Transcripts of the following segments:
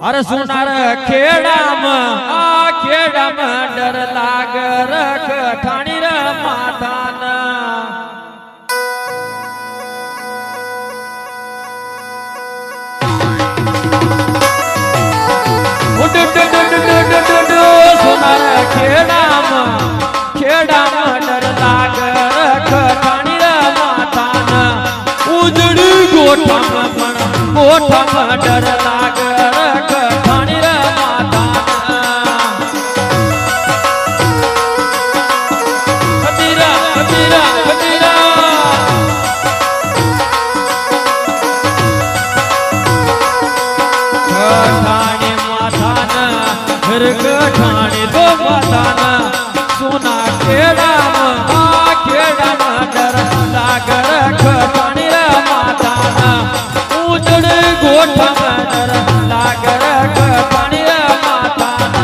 अरे सुनार खेड़ाम आ खेड़ाम डर लाग रख ठाणी रे मातान सुनार खेड़ाम खेड़ाम डर लाग रख ठाणी रे मातान उजड़ी गोठम डर लाग रख ठाणी रे मातान कबीरा कबीरा कबीरा ठाणी मातान फिर ठाणी दो मातान सुना खेड़ाम आ खेड़ाम डर लाग रख ठाणी रे मातान उजड़े गोठम डर लाग रख ठाणी रे मातान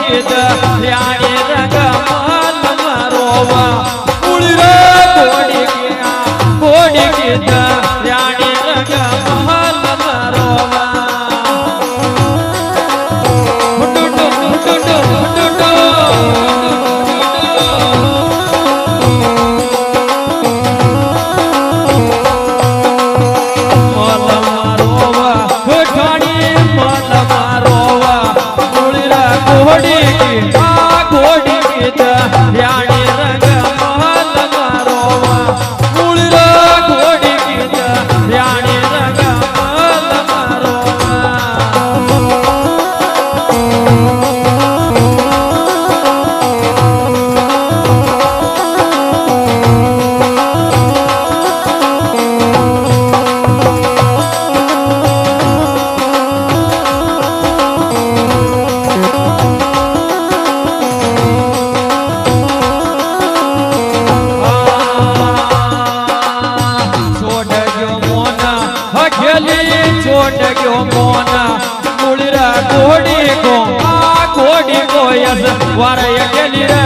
ध्यानी रंग माल मरोवा उड़ी रे घोड़ी की ध्यानी रंग माल मरोवा माल मरोवा ठाणी माल मरोवा उड़ी रे घोड़ी ध्यानी रंग महल मारोवा उड़ी रे घोड़ी गीत ध्यानी रंग महल मारोवा छोड़ गयो मोना मुड़ी रे घोड़ी को आ घोड़ी को यस वार अकेली रे